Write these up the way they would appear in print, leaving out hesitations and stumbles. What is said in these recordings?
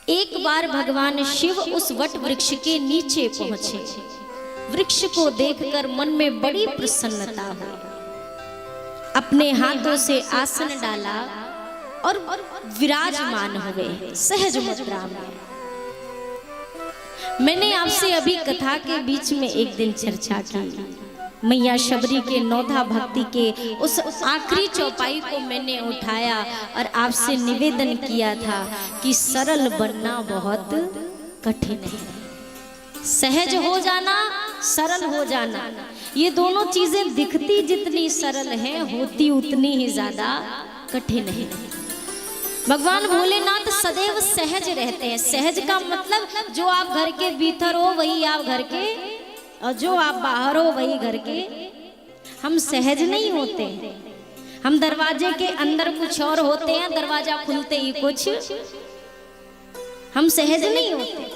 एक बार भगवान शिव उस वट वृक्ष के नीचे पहुंचे। वृक्ष को देखकर मन में बड़ी प्रसन्नता हुई। अपने हाथों से आसन डाला और विराजमान हुए सहज मुद्रा में। मैंने आपसे अभी कथा के बीच में एक दिन चर्चा की, मैया शबरी के नौधा भक्ति के उस आखिरी चौपाई को मैंने उठाया और आपसे निवेदन किया था कि सरल बनना बहुत कठिन है। सहज हो जाना, सरल हो जाना, ये दोनों चीजें दिखती जितनी सरल हैं, होती उतनी ही ज्यादा कठिन है। भगवान भोलेनाथ सदैव सहज रहते हैं। सहज का मतलब जो आप घर के भीतर हो वही आप घर के, और जो आप बाहर हो वही घर के। हम सहज नहीं होते, हम दरवाजे के अंदर कुछ और होते हैं, दरवाजा खुलते ही कुछ। हम सहज नहीं होते।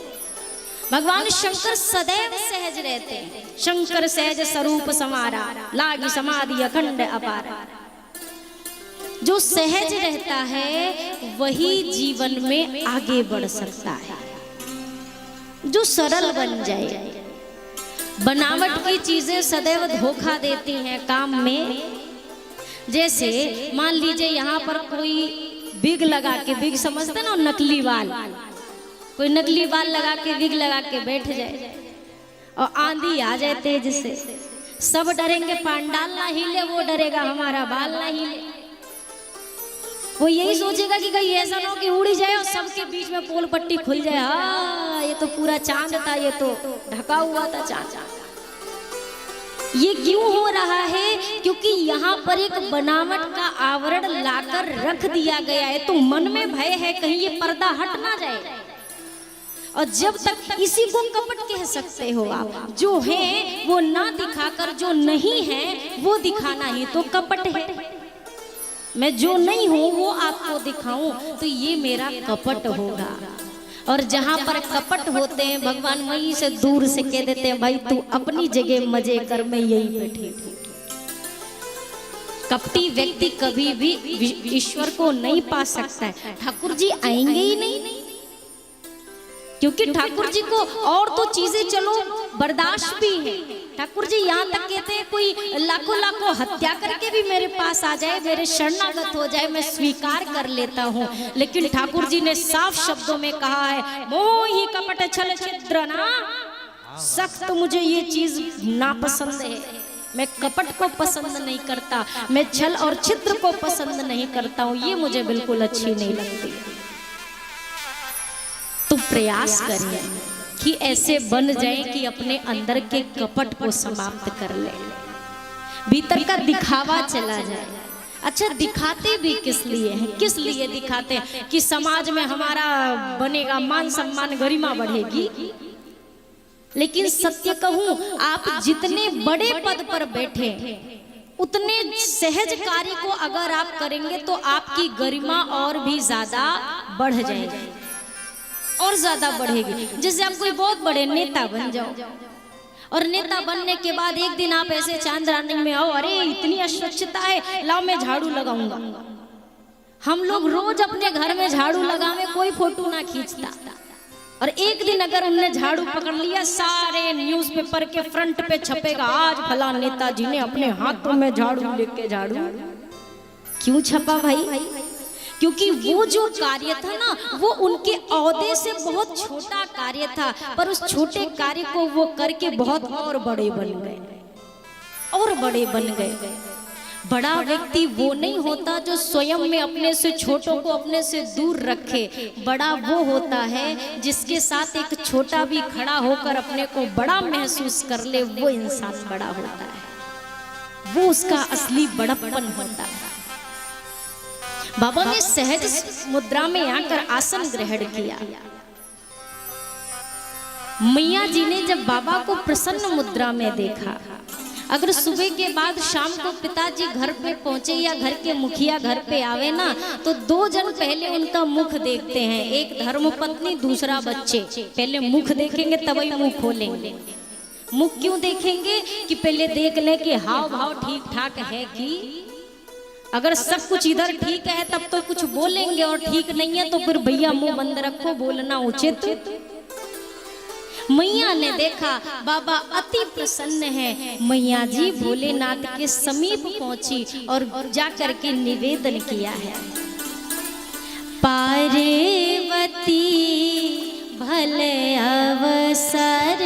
भगवान शंकर सदैव सहज रहते हैं। शंकर सहज स्वरूप समारा, लागी समाधि अखंड अपारा। जो सहज रहता है वही जीवन में आगे बढ़ सकता है। जो सरल बन जाए, बनावट की चीजें सदैव धोखा देती हैं काम में। जैसे मान लीजिए यहाँ पर कोई बिग लगा के, बिग समझते ना, नकली बाल, कोई नकली बाल लगा के, विग लगा के बैठ जाए और आंधी आ जाए तेज से, सब डरेंगे, पांडाल ना हिले, वो डरेगा हमारा बाल ना हिले। वो यही सोचेगा कि कहीं ऐसा ना हो कि उड़ी जाए और सबके बीच में पोल पट्टी खुल जाए। हाँ, ये तो पूरा चांद था, ये तो ढका हुआ था चांद। ये क्यों हो रहा है? क्योंकि यहाँ पर एक बनावट का आवरण लाकर रख दिया गया है। तो मन में भय है कहीं ये पर्दा हट ना जाए। और जब तक इसी को कपट कह सकते हो आप, जो है वो ना दिखाकर जो नहीं है वो दिखाना ही तो कपट है। मैं जो नहीं हूं वो आपको दिखाऊं तो ये मेरा कपट होगा। और जहां पर कपट होते हैं भगवान वहीं से दूर से कह देते हैं, भाई तू अपनी जगह मजे कर, मैं यहीं पे ठीक हूं। कपटी व्यक्ति कभी भी ईश्वर को नहीं पा सकता है। ठाकुर जी आएंगे ही नहीं, क्योंकि ठाकुर जी को और तो चीजें चलो बर्दाश्त भी है। ठाकुर जी यहाँ तक कहते हैं कोई लाखों लाखों हत्या करके भी मेरे पास आ जाए, मेरे शरणागत हो जाए, मैं स्वीकार कर लेता हूँ। लेकिन ठाकुर जी ने साफ शब्दों में कहा है, मोहि कपट छल छिद्र ना, सख्त मुझे ये चीज नापसंद है। मैं कपट को पसंद नहीं करता, मैं छल और छिद्र को पसंद नहीं करता हूँ, ये मुझे बिल्कुल अच्छी नहीं लगती। तो प्रयास करिए कि ऐसे बन जाए कि अपने अंदर के कपट को समाप्त कर ले, भीतर का दिखावा चला जाए। अच्छा, दिखाते भी किस लिए हैं? किस लिए दिखाते हैं? कि समाज में हमारा बनेगा मान सम्मान, गरिमा बढ़ेगी। लेकिन सत्य कहूं, आप जितने बड़े पद पर बैठे उतने सहज कार्य को अगर आप करेंगे तो आपकी गरिमा और भी ज्यादा बढ़ जाएगी, और ज्यादा बढ़ेगी। जैसे आप कोई बहुत बड़े नेता बन जाओ और नेता बनने के बाद एक दिन आप ऐसे चांद रानी में आओ, अरे इतनी अस्वच्छता है, लाओ मैं झाड़ू लगाऊंगा। हम लोग रोज अपने घर में झाड़ू लगावे, कोई फोटो ना खींचता। और एक दिन अगर उनने झाड़ू पकड़ लिया, सारे न्यूज़पेपर के फ्रंट पे छपेगा, आज फला नेताजी ने अपने हाथों में झाड़ू लेके झाड़ू। क्यों छपा भाई? क्योंकि वो जो कार्य था ना, वो उनके औहदे से बहुत छोटा कार्य था, पर उस छोटे कार्य को वो करके बहुत और बड़े बन गए, और बड़े बन गए। बड़ा व्यक्ति वो नहीं होता जो स्वयं में अपने से छोटों को अपने से दूर रखे। बड़ा वो होता है जिसके साथ एक छोटा भी खड़ा होकर अपने को बड़ा महसूस कर ले, वो इंसान बड़ा होता है। वो उसका असली बड़प्पन होता है। बाबा ने सहज मुद्रा में आकर आसन ग्रहण किया। मैया जी ने जब बाबा को प्रसन्न मुद्रा में देखा, अगर सुबह के बाद शाम को पिताजी घर पे पहुंचे या घर के मुखिया घर पे आवे ना, तो दो जन पहले उनका मुख देखते हैं, एक धर्मपत्नी, दूसरा बच्चे। पहले मुख देखेंगे तभी मुंह खोलेंगे। मुख क्यों देखेंगे? कि पहले देख ले कि हाव भाव ठीक ठाक है कि अगर सब कुछ इधर ठीक है तब तो कुछ बोलेंगे, और ठीक नहीं है तो फिर भैया मुंह बंद रखो, बोलना उचित। मैया ने देखा बाबा अति प्रसन्न है, मैया जी भोलेनाथ के समीप पहुंची और जाकर के निवेदन किया है, पार्वती भले अवसर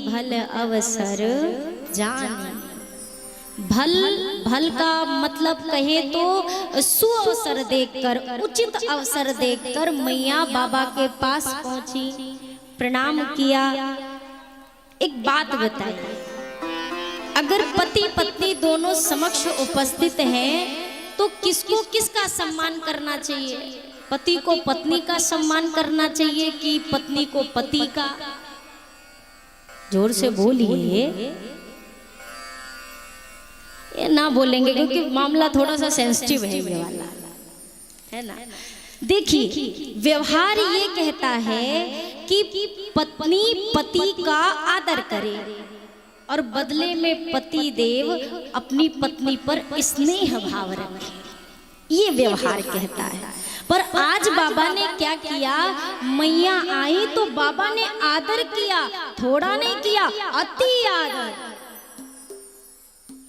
भल अवसर जाने। भल भल का मतलब कहे तो सुअवसर देखकर, उचित अवसर देखकर मैया बाबा के पास पहुंची, प्रणाम किया। एक बात बताई, अगर पति पत्नी दोनों समक्ष उपस्थित हैं तो किसको किसका सम्मान करना चाहिए? पति को पत्नी का सम्मान करना चाहिए कि पत्नी को पति का? जोर से बोलिए, ये ना बोलेंगे क्योंकि मामला थोड़ा सा सेंसिटिव है ये वाला, है ना। देखिए व्यवहार ये कहता है कि पत्नी पति का आदर करे और बदले में पति देव अपनी पत्नी पर स्नेह भाव रखे, ये व्यवहार कहता है। पर आज बाबा ने क्या किया, मैया आई तो बाबा ने आदर किया, थोड़ा नहीं किया, अति आदर,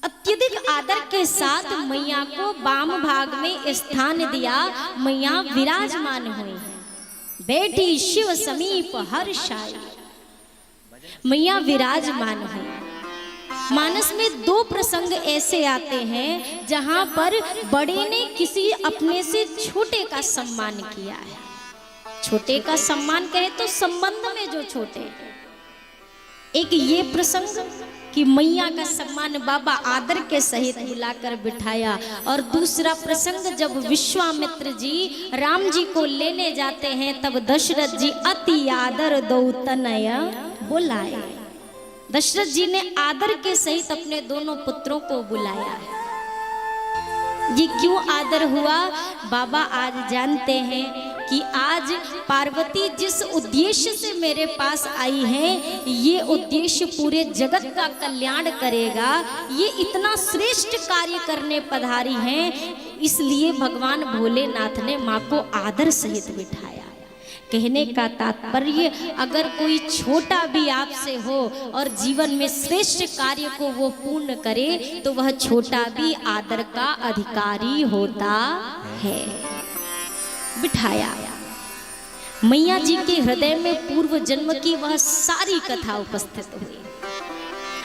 अत्यधिक आदर के साथ मैया को वाम भाग में स्थान दिया। मैया विराजमान हुई है, बैठी शिव समीप हर्षाई, मैया विराजमान हुई। मानस में दो प्रसंग ऐसे आते हैं जहां पर बड़े ने किसी अपने से छोटे का सम्मान किया है। छोटे का सम्मान कहे तो संबंध में जो छोटे, एक ये प्रसंग कि मैया का सम्मान बाबा आदर के सहित बुलाकर बिठाया, और दूसरा प्रसंग जब विश्वामित्र जी राम जी को लेने जाते हैं तब दशरथ जी अति आदर दो तनय बुलाया। दशरथ जी ने आदर के सहित अपने दोनों पुत्रों को बुलाया है। ये क्यों आदर हुआ, बाबा आज जानते हैं कि आज पार्वती जिस उद्देश्य से मेरे पास आई हैं, ये उद्देश्य पूरे जगत का कल्याण करेगा। ये इतना श्रेष्ठ कार्य करने पधारी हैं, इसलिए भगवान भोलेनाथ ने माँ को आदर सहित बिठाया। कहने का तात्पर्य, अगर कोई छोटा भी आपसे हो और जीवन में श्रेष्ठ कार्य को वो पूर्ण करे तो वह छोटा भी आदर का अधिकारी होता है। बिठाया। मैया जी के हृदय में पूर्व जन्म की वह सारी कथा उपस्थित हुई।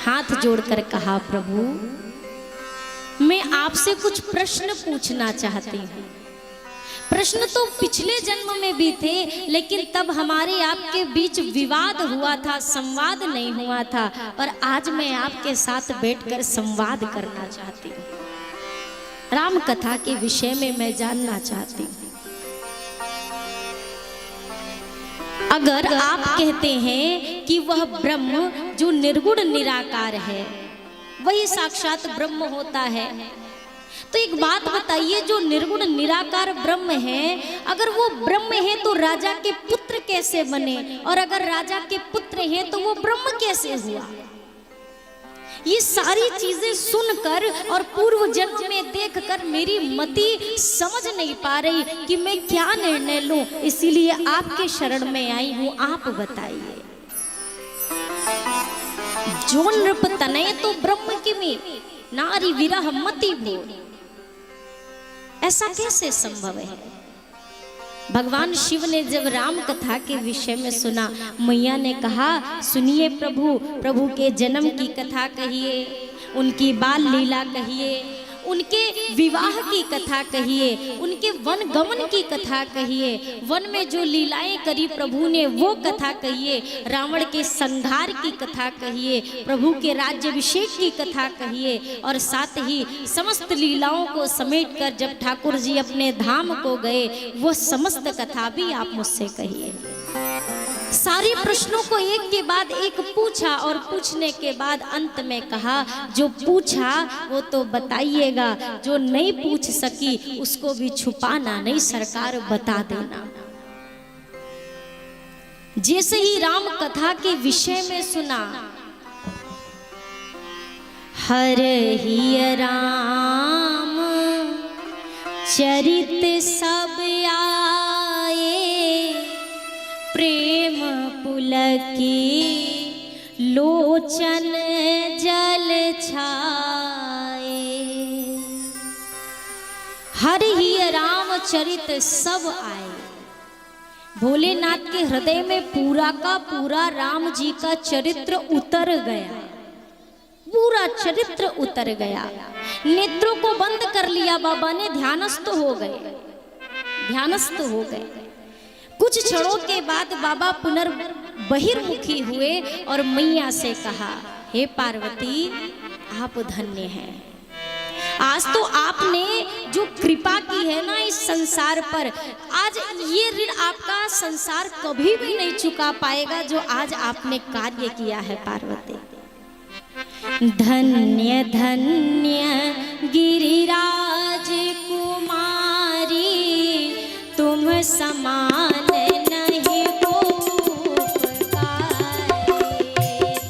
हाथ जोड़कर कहा, प्रभु मैं आपसे कुछ प्रश्न पूछना चाहती हूँ। प्रश्न तो पिछले जन्म में भी थे, लेकिन तब हमारे आपके बीच विवाद हुआ था, संवाद नहीं हुआ था। और आज मैं आपके साथ बैठकर संवाद करना चाहती हूँ। राम कथा के विषय में मैं जानना चाहती हूँ। अगर आप कहते हैं कि वह ब्रह्म जो निर्गुण निराकार है वही साक्षात ब्रह्म होता है, तो एक बात बताइए, जो निर्गुण निराकार ब्रह्म है, अगर वो ब्रह्म है तो राजा के पुत्र कैसे बने, और अगर राजा के पुत्र हैं तो वो ब्रह्म कैसे हुआ? ये सारी चीजें सुनकर और पूर्व जन्म में देखकर मेरी मति समझ नहीं पा रही कि मैं क्या निर्णय लूं, इसीलिए आपके शरण में आई हूं। आप बताइए। जो नृप तनय तो ब्रह्म किमि नारी विरह मति भो, ऐसा कैसे संभव है? भगवान शिव ने जब राम कथा के विषय में सुना, मैया ने कहा, सुनिए प्रभु, प्रभु के जन्म की कथा कहिए, उनकी बाल लीला कहिए, उनके विवाह की कथा कहिए, उनके वन गमन की कथा कहिए, वन में जो लीलाएं करी प्रभु ने वो कथा कहिए, रावण के संहार की कथा कहिए, प्रभु के राज्याभिषेक की कथा कहिए, और साथ ही समस्त लीलाओं को समेटकर जब ठाकुर जी अपने धाम को गए, वो समस्त कथा भी आप मुझसे कहिए। सारे प्रश्नों को एक के बाद एक पूछा, और पूछने के बाद अंत में कहा, जो पूछा वो तो बताइएगा, जो नहीं पूछ सकी उसको भी छुपाना नहीं, सरकार बता देना। जैसे ही राम कथा के विषय में सुना, हर ही राम चरित सब आए, प्रेम पुलकी लोचन जल छाए। हर ही रामचरित सब आए। भोलेनाथ के हृदय में पूरा का पूरा राम जी का चरित्र उतर गया, पूरा चरित्र उतर गया। नेत्रों को बंद कर लिया बाबा ने, ध्यानस्थ हो गए, ध्यानस्थ हो गए। कुछ क्षणों के बाद बाबा पुनर्बहिर्मुखी हुए और मैया से कहा, हे पार्वती, आप धन्य हैं। आज तो आपने जो कृपा की है ना इस संसार पर, आज ये ऋण आपका संसार कभी भी नहीं चुका पाएगा जो आज आपने कार्य किया है पार्वती। धन्य धन्य गिरिराज कुमारी, तुम समान नहीं को पुकारे।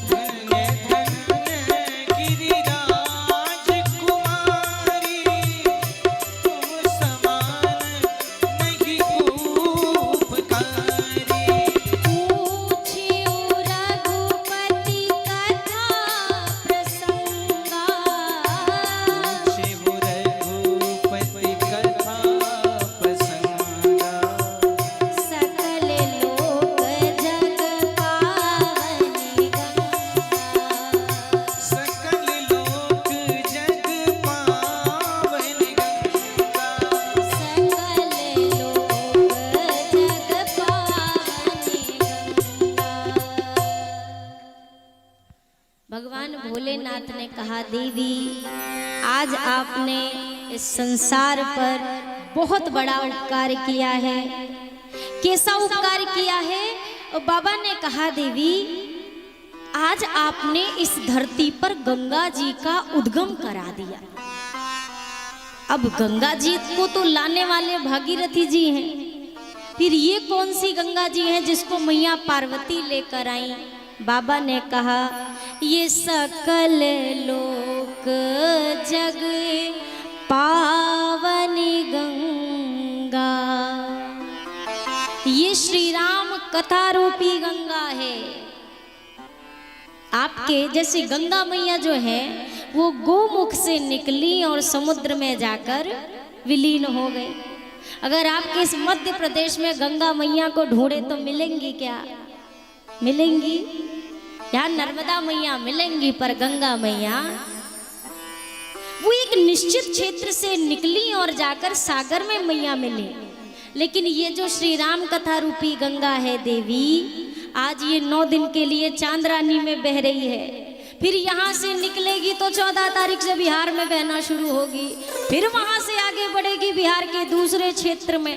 धन्य धन्य गिरिराज कुमारी, तुम समान नहीं को पुकारे। पूछियो रघुपति कथा प्रसंगा, शिव रघुपति कथा प्रसंगा। सकल लोक जग पावनी गंगा। सकल लोक जग पावन गंगा। सकल लोक जग पावनी गंगा। भगवान भोलेनाथ ने कहा, देवी, आज आपने इस संसार पर बहुत बड़ा उपकार किया है। कैसा उपकार किया है? और बाबा ने कहा, देवी, आज आपने इस धरती पर गंगा जी का उद्गम करा दिया। अब गंगा जी को तो लाने वाले भागीरथी जी हैं, फिर ये कौन सी गंगा जी हैं जिसको मैया पार्वती लेकर आई? बाबा ने कहा, ये सकल लोक जग पावनी गंगा, ये श्री राम कथा रूपी गंगा है। आपके जैसे गंगा मैया जो है वो गोमुख से निकली और समुद्र में जाकर विलीन हो गई। अगर आपके इस मध्य प्रदेश में गंगा मैया को ढूंढे तो मिलेंगी क्या? मिलेंगी? यहाँ नर्मदा मैया मिलेंगी, पर गंगा मैया वो एक निश्चित क्षेत्र से निकली और जाकर सागर में मैया मिली। लेकिन ये जो श्री राम कथा रूपी गंगा है देवी, आज ये 9 दिन के लिए चांदरानी में बह रही है। फिर यहाँ से निकलेगी तो 14 तारीख से बिहार में बहना शुरू होगी, फिर वहाँ से आगे बढ़ेगी बिहार के दूसरे क्षेत्र में।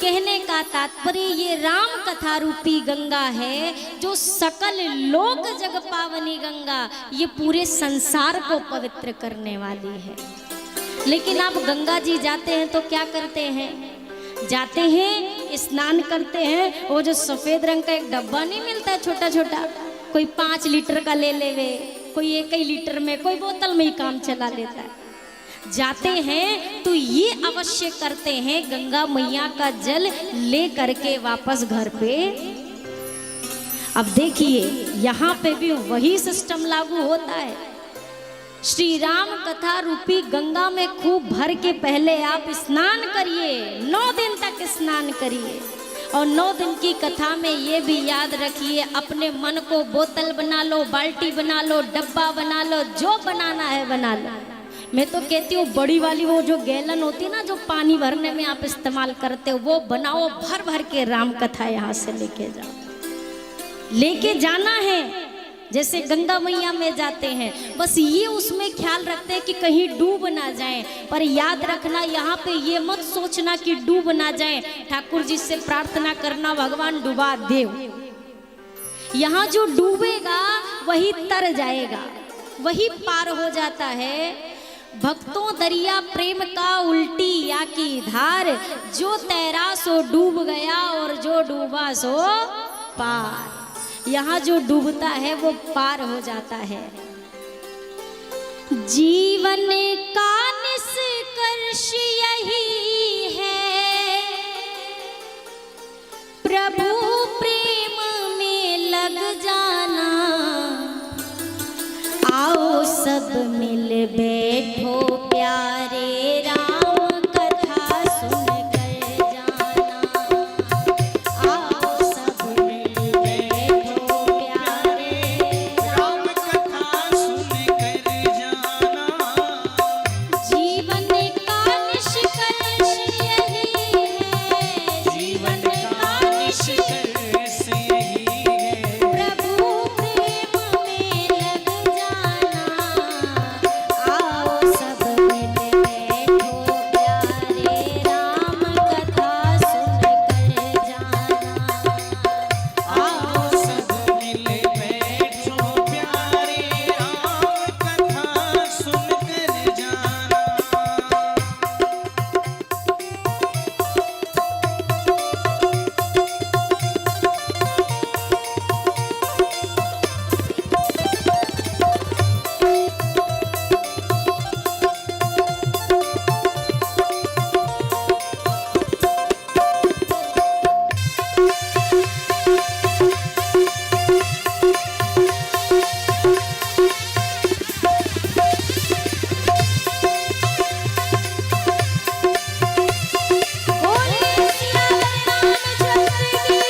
कहने का तात्पर्य ये राम कथा रूपी गंगा है जो सकल लोक जग पावनी गंगा, ये पूरे संसार को पवित्र करने वाली है। लेकिन आप गंगा जी जाते हैं तो क्या करते हैं? जाते हैं, स्नान करते हैं, वो जो सफेद रंग का एक डब्बा नहीं मिलता है छोटा छोटा, कोई 5 लीटर का ले लेवे, कोई 1 ही लीटर में, कोई बोतल में ही काम चला लेता है। जाते हैं तो ये अवश्य करते हैं, गंगा मैया का जल ले करके वापस घर पे। अब देखिए यहाँ पे भी वही सिस्टम लागू होता है। श्री राम कथा रूपी गंगा में खूब भर के पहले आप स्नान करिए, 9 दिन तक स्नान करिए। और 9 दिन की कथा में ये भी याद रखिए, अपने मन को बोतल बना लो, बाल्टी बना लो, डब्बा बना लो, जो बनाना है बना लो। मैं तो कहती हूँ बड़ी वाली वो जो गैलन होती है ना, जो पानी भरने में आप इस्तेमाल करते हो, वो बनाओ, भर भर के राम कथा यहाँ से लेके जाओ। लेके जाना है जैसे गंगा मैया में जाते हैं, बस ये उसमें ख्याल रखते हैं कि कहीं डूब ना जाए। पर याद रखना, यहाँ पे ये मत सोचना कि डूब ना जाए। ठाकुर जी से प्रार्थना करना, भगवान डुबा दे। यहाँ जो डूबेगा वही तर जाएगा, वही पार हो जाता है। भक्तों दरिया प्रेम का उल्टी या की धार, जो तैरा सो डूब गया और जो डूबा सो पार। यहाँ जो डूबता है वो पार हो जाता है। जीवन का निष्कर्ष यही है, प्रभु प्रेम में लग जाना। आओ सब मिल बैठो प्यारे, राम कथा सुन कर जाना। आओ सब मिल बैठो प्यारे, राम कथा सुन कर जाना। जीवन का निष्कर्ष यही है, जीवन का निष्कर्ष यही है, प्रभु प्रेम में लग जाना। आओ सब मिल बैठो प्यारे, राम कथा सुन कर जाना। आओ सब मिल बैठो प्यारे, राम कथा सुन कर जाना। बोले सिया रामचंद्र की।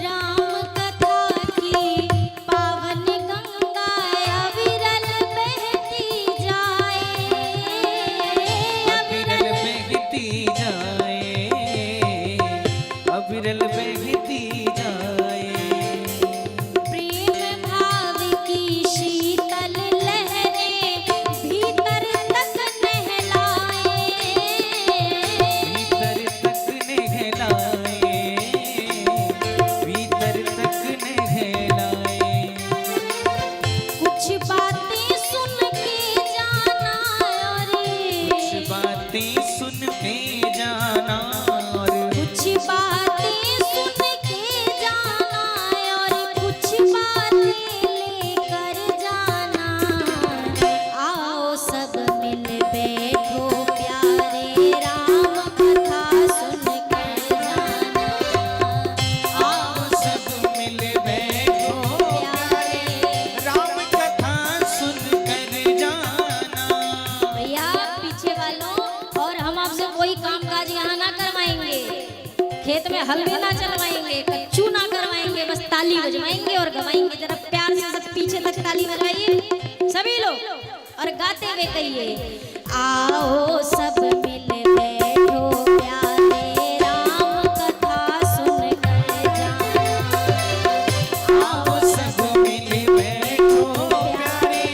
राम कथा की पावन गंगा अविरल बहती जाए, अविरल बहती जाए, अविरल बहती जाए। प्रेम भाव की शीतल लहरें भीतर तक नहलाए। भीतर तक नहलाए, भीतर तक नहलाए। कुछ बातें सुन के जाना कुछ रे, बातें सुन के जाना, और कुछ बातें सुन के जाना, और कुछ बातें लेकर जाना। आओ सब मिल बैठो प्यारे, राम कथा सुन कर जाना। आओ सब मिल बैठो प्यारे, राम कथा सुन कर जाना। भैया पीछे वालों, और हम आपसे कोई काम काज यहाँ ना करवाएंगे, खेत में हल भी ना चलवाएंगे, कच्चू ना करवाएंगे, बस ताली बजवाएंगे और गवाएंगे। जरा प्यार से सब पीछे तक ताली बजवाइए सभी लोग, और गाते हुए कहिए, आओ सब मिल बैठो प्यारे, राम कथा सुन कर जाना। आओ सब मिल बैठो प्यारे,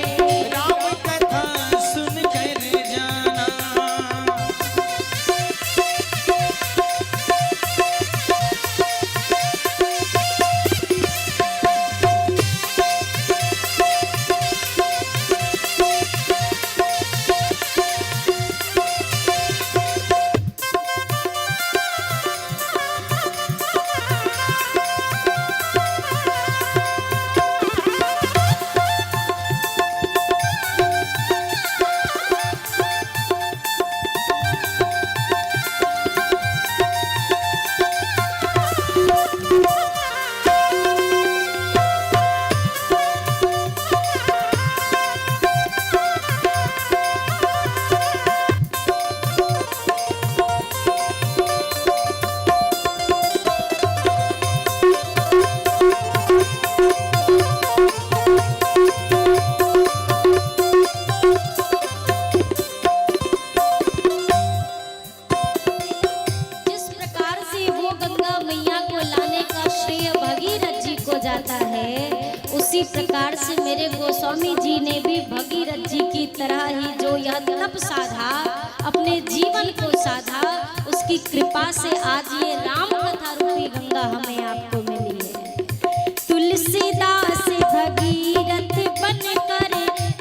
उसी प्रकार से मेरे गोस्वामी जी ने भी भगीरथ जी की तरह ही जो यह तप साधा, अपने जीवन को साधा, उसकी कृपा से आज ये राम कथा रूपी गंगा हमें आपको मिली है। तुलसीदास भगीरथ बनकर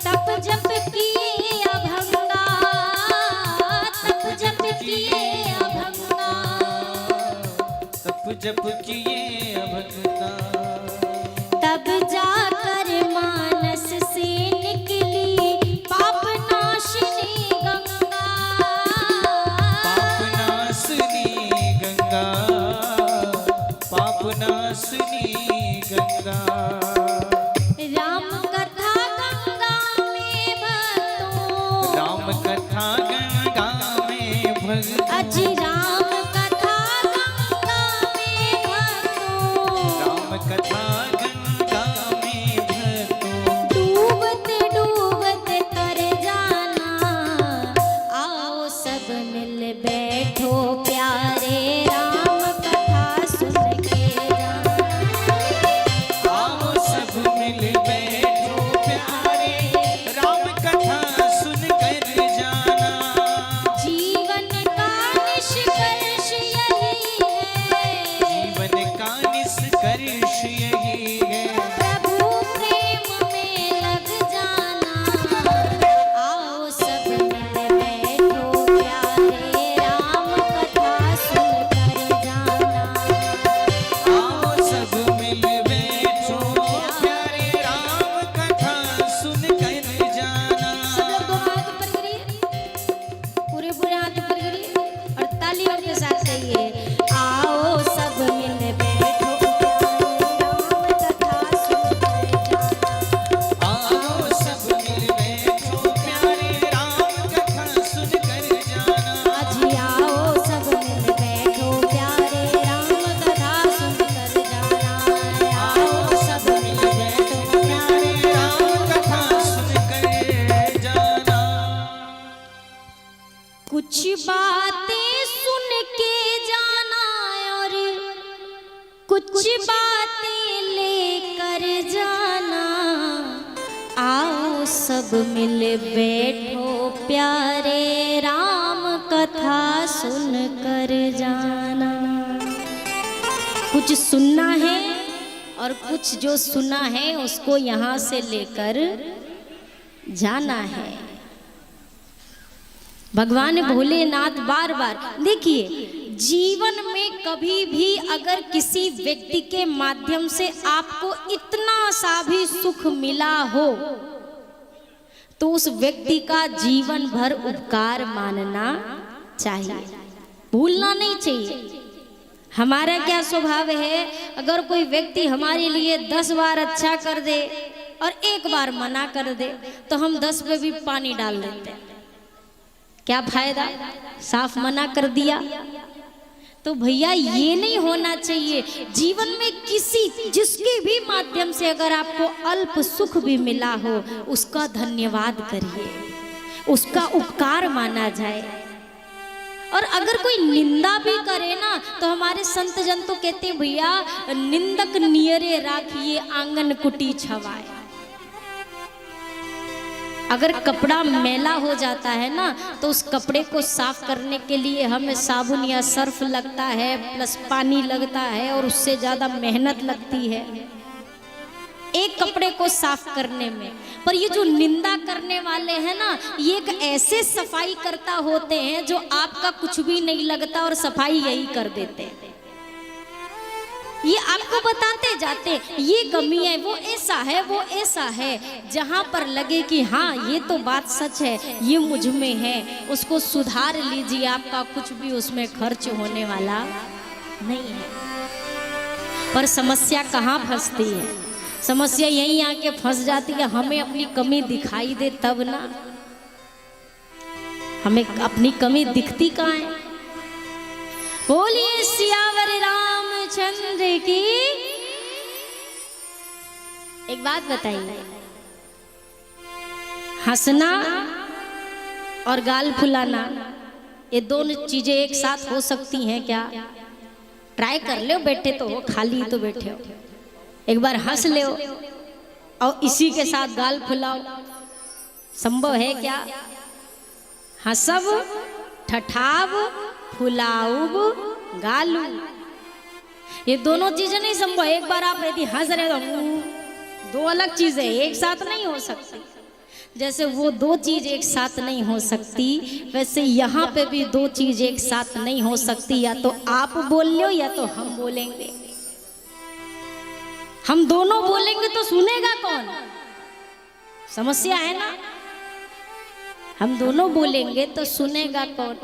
तप जप किए अभंगा, तप जप किए अभंगा, तप जप किए अभंगा। तब जाकर मानस से निकली पाप नाशिनी गंगा, पाप नाशनी गंगा, पाप नाशनी गंगा। राम कथा गंगा में भक्तों, राम कथा गंगा में भक्त, अज राम कथा गंगा में भक्तों, राम कथा गंगा में भक्तों। डूबते डूबते तर जाना, आओ सब मिल बैठो प्यारे राम कथा सुन के जाना। आओ सब मिल बैठो प्यारे, राम कथा सुन कर जाना। जीवन का निष्कर्ष यही है, जीवन का निष्कर्ष यही है, प्रभु प्रेम में लग जाना। आओ सब मिल बैठो प्यारे राम कथा सुन कर जाना। आओ सब मिल बैठो प्यारे, राम कथा सुन कर जाना। सब लोग दोनों हाथ ऊपर करिए, पूरे पूरे हाथ ऊपर करिए और तालियों के साथ कहिए, आओ सब मिल बैठो प्यारे राम कथा सुन कर जाना। आओ सब मिल बैठो प्यारे, राम कथा सुन कर जाना। अजी आओ सब मिल बैठो प्यारे राम कथा सुन कर जाना। आओ सब मिल बैठो प्यारे, राम कथा सुन कर जाना। कुछ बातें सुन के जाना और कुछ बातें लेकर जाना। आओ सब मिल बैठो प्यारे राम कथा सुन कर जाना। कुछ सुनना है और कुछ जो सुना है उसको यहाँ से लेकर जाना है। भगवान भोलेनाथ बार बार देखिए, जीवन में कभी भी अगर किसी व्यक्ति के माध्यम से आपको इतना सा भी सुख मिला हो तो उस व्यक्ति का जीवन भर उपकार मानना चाहिए, भूलना नहीं चाहिए। हमारा क्या स्वभाव है, अगर कोई व्यक्ति हमारे लिए 10 बार अच्छा कर दे और एक बार मना कर दे तो हम 10 पे भी पानी डाल देते हैं। क्या फायदा, साफ मना कर दिया। तो भैया ये नहीं होना चाहिए। जीवन में किसी जिसके भी माध्यम से अगर आपको अल्प सुख भी मिला हो उसका धन्यवाद करिए, उसका उपकार माना जाए। और अगर कोई निंदा भी करे ना तो हमारे संत जन तो कहते हैं भैया निंदक नियरे राखिए आंगन कुटी छवाए। अगर कपड़ा मैला हो जाता है ना तो उस कपड़े को साफ करने के लिए हमें साबुन या सर्फ लगता है, प्लस पानी लगता है और उससे ज़्यादा मेहनत लगती है एक कपड़े को साफ करने में। पर ये जो निंदा करने वाले हैं ना, ये एक ऐसे सफाई करता होते हैं जो आपका कुछ भी नहीं लगता और सफाई यही कर देते हैं। ये आपको बताते जाते ये कमी है, वो ऐसा है, वो ऐसा है। जहां पर लगे कि हाँ ये तो बात सच है, ये मुझ में है, उसको सुधार लीजिए। आपका कुछ भी उसमें खर्च होने वाला नहीं है। पर समस्या कहाँ फंसती है? समस्या यहीं आके फंस जाती है, हमें अपनी कमी दिखाई दे तब ना। हमें अपनी कमी दिखती कहाँ है? बोलिए सियावर रामचंद्र की। एक बात बताइए, हंसना और गाल फुलाना ये दोनों चीजें एक साथ हो सकती हैं क्या? ट्राई कर लो, बैठे तो हो, खाली तो बैठे हो, एक बार हंस लो और इसी के साथ गाल फुलाओ, संभव है क्या? हंसब ठठाब फुलाऊब गालू, ये दोनों चीजें नहीं संभव। एक बार आप यदि हंस रहे तो दो अलग चीजें एक साथ नहीं हो सकती। जैसे वो दो चीज एक साथ नहीं हो सकती, वैसे यहाँ पे भी दो चीज एक साथ नहीं हो सकती। या तो आप बोल लो या तो हम बोलेंगे। हम दोनों बोलेंगे तो सुनेगा कौन? समस्या है ना। हम दोनों बोलेंगे तो सुनेगा कौन?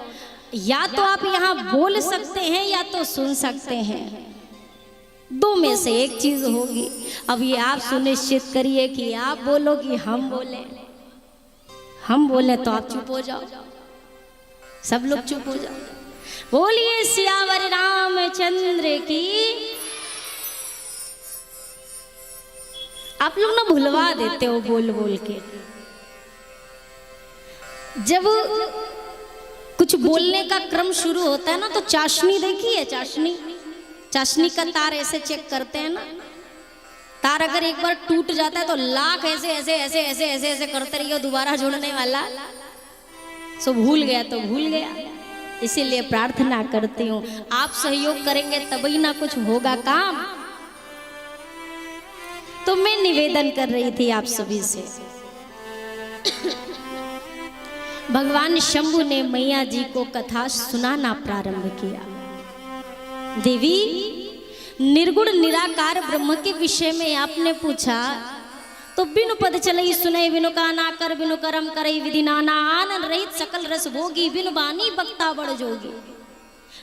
या तो आप यहाँ बोल सकते हैं या तो सुन सकते हैं, दो में से एक चीज होगी। अब ये आप सुनिश्चित करिए कि आप बोलो कि हम बोले। हम बोले तो आप चुप हो जाओ, सब लोग चुप हो जाओ। बोलिए सियावर रामचंद्र की। आप लोग ना भुलवा देते हो बोल बोल के। जब कुछ बोलने का क्रम शुरू होता है ना तो चाशनी देखी है? चाशनी का तार ऐसे चेक करते हैं ना। तार अगर एक बार टूट जाता है तो लाख ऐसे ऐसे ऐसे ऐसे ऐसे ऐसे करते रहिए, दोबारा जोड़ने वाला सो भूल गया तो भूल गया। इसीलिए प्रार्थना करती हूँ आप सहयोग करेंगे तभी ना कुछ होगा काम। तो मैं निवेदन कर रही थी आप सभी से, भगवान शंभु ने मैया जी को कथा सुनाना प्रारंभ किया। देवी, निर्गुण निराकार ब्रह्म के विषय में आपने पूछा तो बिनु पद चलई सुनई, बिनु काना कर, बिनु करम करई, विधि नाना आनंद रहित सकल रस भोगी, बिनु बानी बक्ता बड़ जोगी।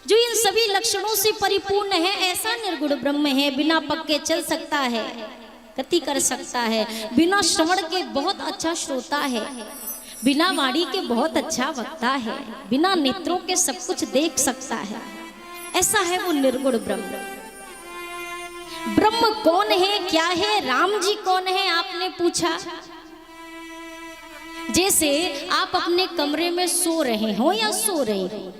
जो इन सभी लक्षणों से परिपूर्ण है ऐसा निर्गुण ब्रह्म है। बिना पग के चल सकता है, गति कर सकता है, बिना श्रवण के बहुत अच्छा श्रोता है, बिना वाणी के बहुत अच्छा वक्ता है, बिना नेत्रों के सब कुछ देख सकता है। ऐसा है वो निर्गुण ब्रह्म। ब्रह्म कौन है, क्या है, राम जी कौन है आपने पूछा। जैसे आप अपने कमरे में सो रहे हो या सो रही हो,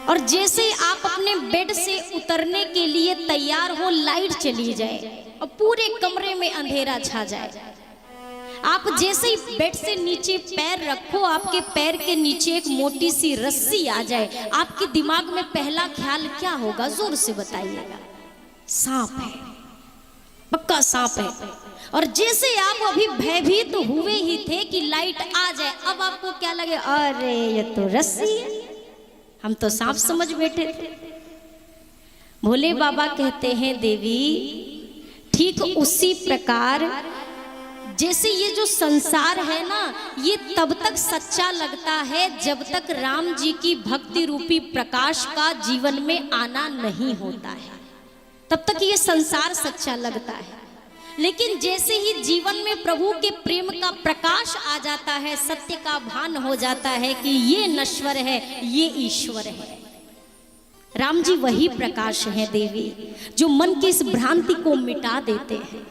और जैसे आप अपने बेड से उतरने के लिए तैयार हो, लाइट चली जाए और पूरे कमरे में अंधेरा छा जाए, आप जैसे ही बेड से नीचे पैर रखो, आपके पैर के नीचे एक मोटी सी रस्सी आ जाए, आपके दिमाग में पहला ख्याल क्या होगा? जोर से बताइएगा। सांप है, पक्का सांप है। और जैसे आप अभी भयभीत तो हुए ही थे कि लाइट आ जाए, अब आपको क्या लगे? अरे ये तो रस्सी है, हम तो सांप समझ बैठे थे। भोले बाबा कहते हैं देवी, ठीक उसी प्रकार जैसे ये जो संसार है ना, ये तब तक सच्चा लगता है जब तक राम जी की भक्ति रूपी प्रकाश का जीवन में आना नहीं होता है, तब तक ये संसार सच्चा लगता है। लेकिन जैसे ही जीवन में प्रभु के प्रेम का प्रकाश आ जाता है, सत्य का भान हो जाता है कि ये नश्वर है, ये ईश्वर है। राम जी वही प्रकाश है देवी, जो मन की इस भ्रांति को मिटा देते हैं,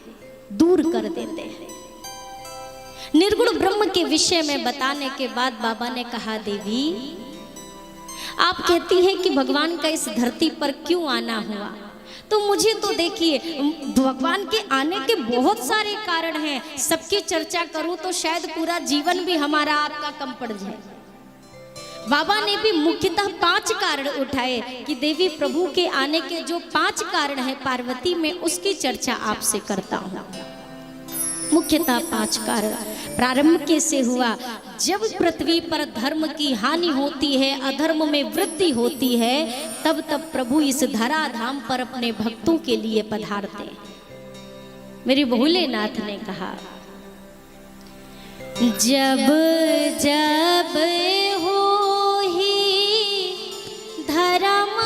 दूर कर देते हैं। निर्गुण ब्रह्म के विषय में बताने के बाद बाबा ने कहा, देवी आप कहती हैं कि भगवान का इस धरती पर क्यों आना हुआ, तो मुझे तो देखिए भगवान के आने के बहुत सारे कारण हैं। सबकी चर्चा करूं तो शायद पूरा जीवन भी हमारा आपका कम पड़ जाए। बाबा ने भी मुख्यतः 5 कारण उठाए कि देवी प्रभु के आने के जो 5 कारण है पार्वती में, उसकी चर्चा आपसे करता हूं। मुख्यतः 5 कारण। प्रारंभ कैसे हुआ? जब पृथ्वी पर धर्म की हानि होती है, अधर्म में वृद्धि होती है, तब तब प्रभु इस धराधाम पर अपने भक्तों के लिए पधारते। मेरे भोलेनाथ ने कहा, जब जब हो ही धर्म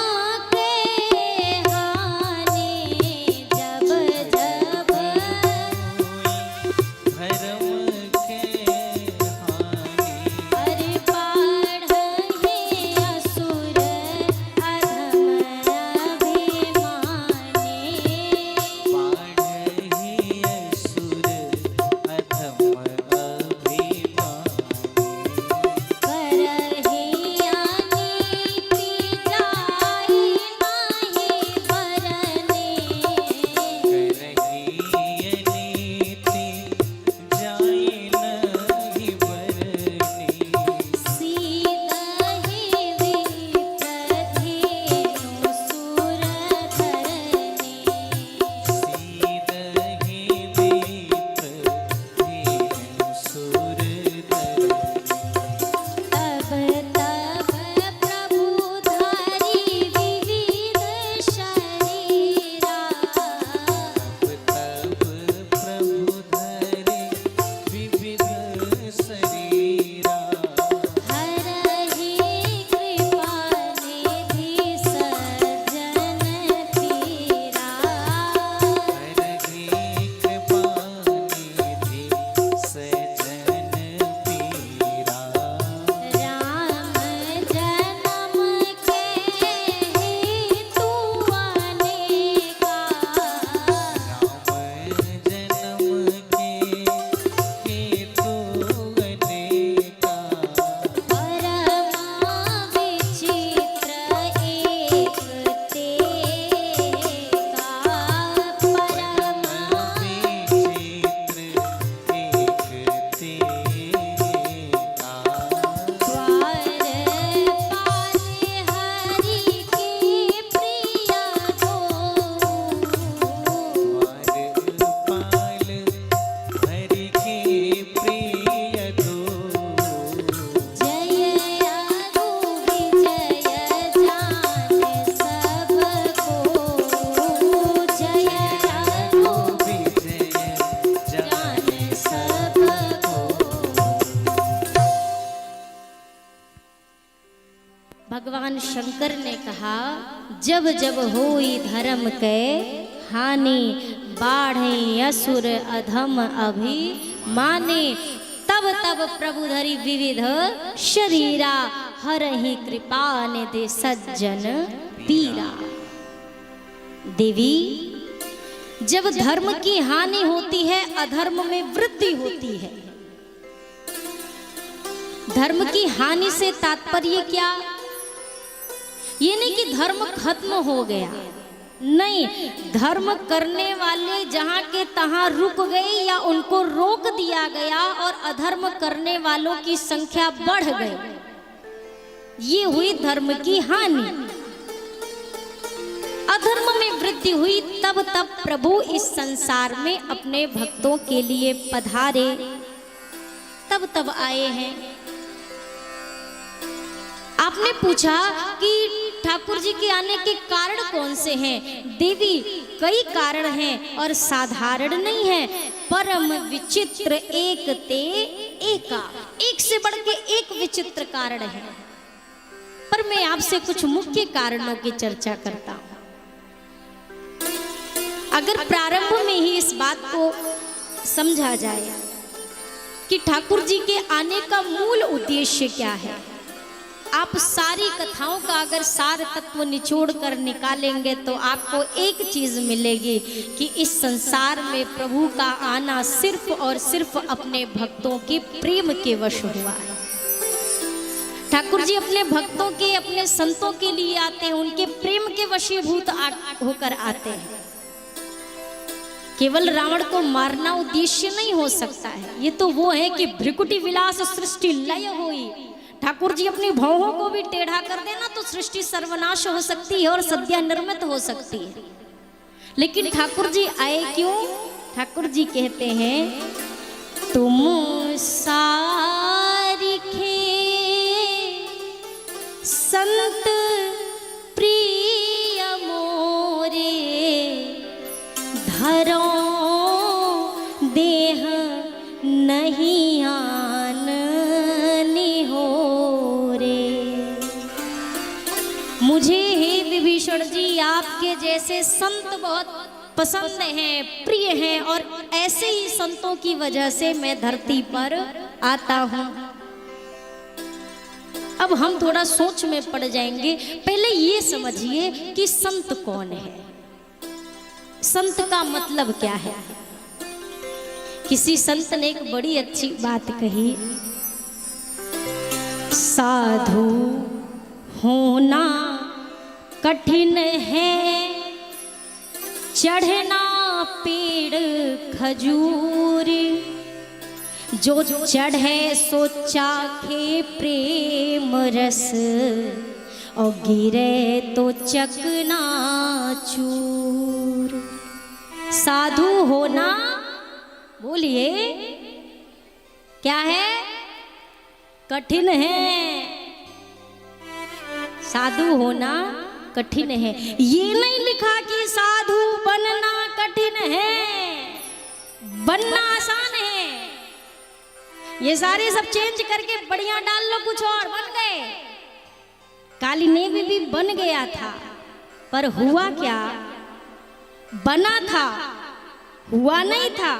जब जब होई धर्म के हानि, बाढ़े असुर अधम अभी माने, तब तब प्रभु धरि विविध शरीरा, हरहि कृपा निधि सज्जन पीरा। देवी, जब धर्म की हानि होती है, अधर्म में वृद्धि होती है। धर्म की हानि से तात्पर्य क्या? ये नहीं कि धर्म खत्म हो गया, नहीं, धर्म करने वाले जहां के तहां रुक गए या उनको रोक दिया गया और अधर्म करने वालों की संख्या बढ़ गई। ये हुई धर्म की हानि। अधर्म में वृद्धि हुई, तब तब प्रभु इस संसार में अपने भक्तों के लिए पधारे, तब तब आए हैं। आपने पूछा कि ठाकुर जी के आने के कारण कौन से हैं? देवी, कई कारण हैं और साधारण नहीं है, परम विचित्र एक ते एका, एक से बढ़ के एक विचित्र कारण है। पर मैं आपसे कुछ मुख्य कारणों की चर्चा करता हूं। अगर प्रारंभ में ही इस बात को समझा जाए कि ठाकुर जी के आने का मूल उद्देश्य क्या है, आप सारी कथाओं का अगर सार तत्व निचोड़ कर निकालेंगे तो आपको एक चीज मिलेगी कि इस संसार में प्रभु का आना सिर्फ और सिर्फ अपने भक्तों के प्रेम के वश हुआ है। ठाकुर जी अपने भक्तों के, अपने संतों के लिए आते हैं, उनके प्रेम के वशीभूत होकर आते हैं। केवल रावण को मारना उद्देश्य नहीं हो सकता है। ये तो वो है कि भ्रिकुटी विलास सृष्टि लय हुई। ठाकुर जी अपनी भौहों को भी टेढ़ा कर देना तो सृष्टि सर्वनाश हो सकती है और सद्या निर्मित हो सकती है। लेकिन ठाकुर जी आए क्यों? ठाकुर जी कहते हैं, तुम सारिखे संत प्रिय मोरे, धरो देह नहीं आन हो रे। मुझे हे विभीषण जी आपके जैसे संत बहुत पसंद हैं, प्रिय हैं, और ऐसे ही संतों की वजह से मैं धरती पर आता हूं। अब हम थोड़ा सोच में पड़ जाएंगे। पहले ये समझिए कि संत कौन है, संत का मतलब क्या है। किसी संत ने एक बड़ी अच्छी बात कही, साधु होना कठिन है, चढ़ना पेड़ खजूर, जो चढ़े सो चाखे प्रेम रस, और गिरे तो चकना चूर। साधु होना, बोलिए क्या है? कठिन है। साधु होना कठिन है। ये नहीं लिखा कि साधु बनना कठिन है, बनना आसान है। ये सारे सब चेंज करके बढ़िया डाल लो, कुछ और बन गए। काली नेवी भी बन गया था, पर हुआ क्या? बना था, हुआ नहीं था।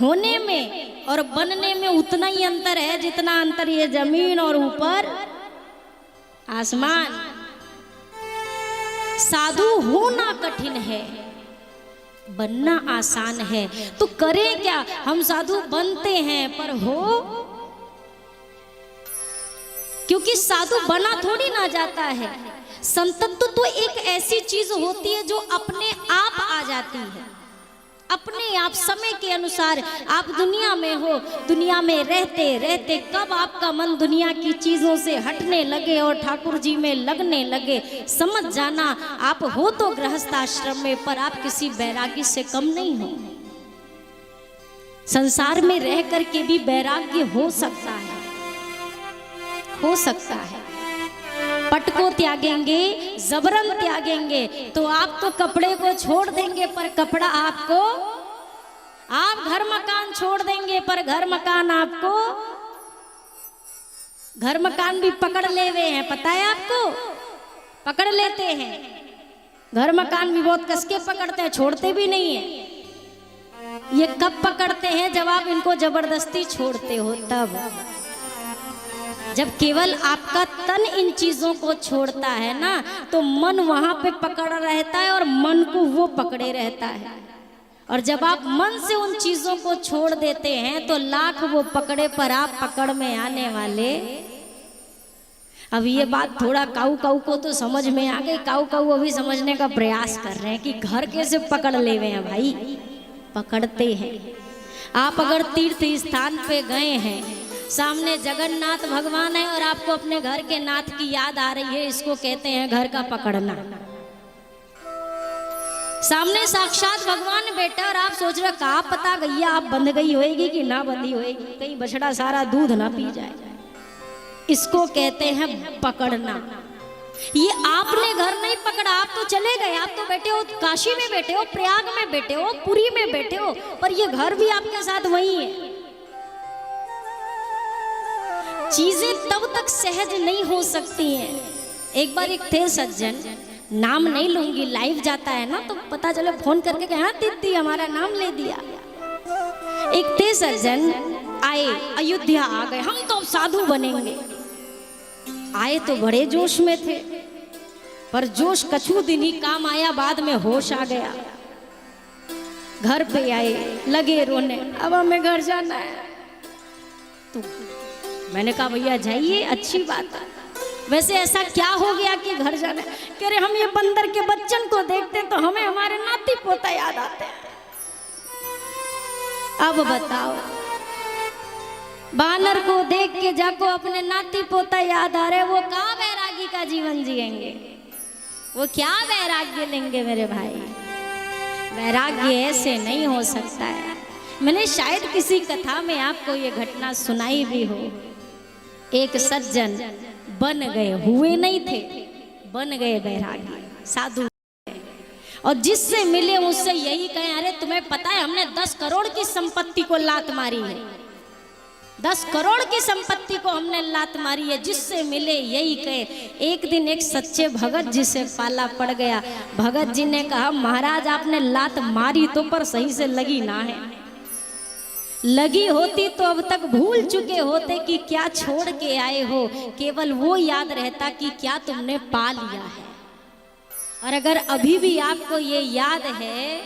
होने में और बनने में उतना ही अंतर है जितना अंतर ये जमीन और ऊपर आसमान। साधु होना कठिन है, बनना आसान है। तो करें क्या? हम साधु बनते हैं, पर हो, क्योंकि साधु बना थोड़ी ना जाता है। संतत्व तो एक ऐसी चीज होती है जो अपने आप आ जाती है, अपने आप समय के अनुसार। आप दुनिया में हो, दुनिया में रहते रहते कब आपका मन दुनिया की चीजों से हटने लगे और ठाकुर जी में लगने लगे, समझ जाना। आप हो तो गृहस्थ आश्रम में, पर आप किसी बैरागी से कम नहीं हो। संसार में रह करके भी वैराग्य हो सकता है, हो सकता है। पट को त्यागेंगे, जबरन त्यागेंगे तो आप तो कपड़े को छोड़ देंगे, पर कपड़ा आपको, आप घर मकान छोड़ देंगे, पर घर मकान आपको, घर मकान भी पकड़ ले हुए हैं, पता है आपको? पकड़ लेते हैं, घर मकान भी बहुत कस के पकड़ते हैं, छोड़ते भी नहीं है। ये कब पकड़ते हैं? जब आप इनको जबरदस्ती छोड़ते हो तब। जब केवल आपका तन इन चीजों को छोड़ता है ना, तो मन वहां पे पकड़ रहता है और मन को वो पकड़े रहता है। और जब आप मन से उन चीजों को छोड़ देते हैं तो लाख वो पकड़े पर आप पकड़ में आने वाले। अब ये बात थोड़ा काऊ काऊ को तो समझ में आ गई। काऊ काऊ अभी समझने का प्रयास कर रहे हैं कि घर कैसे पकड़ ले हुए हैं। भाई पकड़ते हैं। आप अगर तीर्थ स्थान पे गए हैं, सामने जगन्नाथ भगवान है और आपको अपने घर के नाथ की याद आ रही है, इसको कहते हैं घर का पकड़ना। सामने साक्षात भगवान बैठा और आप सोच रहे कहाँ पता गैया आप बंध गई होएगी कि ना बंधी होएगी, कहीं बछड़ा सारा दूध ना पी जाए। इसको कहते हैं पकड़ना। ये आपने घर नहीं पकड़ा, आप तो चले गए, आप तो बैठे हो काशी में, बैठे हो प्रयाग में, बैठे हो पुरी में, बैठे हो, पर ये घर भी आपके साथ वही है। चीजें तब तक सहज नहीं हो सकती हैं। एक बार एक थे सज्जन, नाम नहीं लूंगी, लाइव जाता है ना तो पता चले फोन करके कहा दीदी हमारा नाम ले दिया। एक थे सज्जन आए, अयोध्या आ गए, हम तो अब साधु बनेंगे। आए तो बड़े जोश में थे, पर जोश कछु दिन ही काम आया, बाद में होश आ गया। घर पे आए, लगे रोने, अब हमें घर जाना है। तो मैंने कहा भैया जाइए, अच्छी बात है, वैसे ऐसा क्या हो गया कि घर जाना है? कह रहे हम ये बंदर के बच्चन को देखते तो हमें हमारे नाती पोता याद आते हैं। अब बताओ, बानर को देख के जाको अपने नाती पोता याद आ रहे, वो कहाँ वैरागी का जीवन जिएंगे? वो क्या वैराग्य लेंगे मेरे भाई? वैराग्य ऐसे नहीं हो सकता है। मैंने शायद किसी कथा में आपको ये घटना सुनाई भी हो। एक सज्जन बन गए, हुए नहीं थे, बन गए वैरागी साधु, और जिससे मिले उससे यही कहे अरे तुम्हें पता है हमने 10 करोड़ की संपत्ति को लात मारी है, 10 करोड़ की संपत्ति को हमने लात मारी है। जिससे मिले यही कहे। एक दिन एक सच्चे भगत जी से पाला पड़ गया। भगत जी ने कहा महाराज आपने लात मारी तो पर सही से लगी ना है, लगी होती तो अब तक भूल चुके होते कि क्या छोड़ के आए हो, केवल वो याद रहता कि क्या तुमने पा लिया है। और अगर अभी भी आपको ये याद है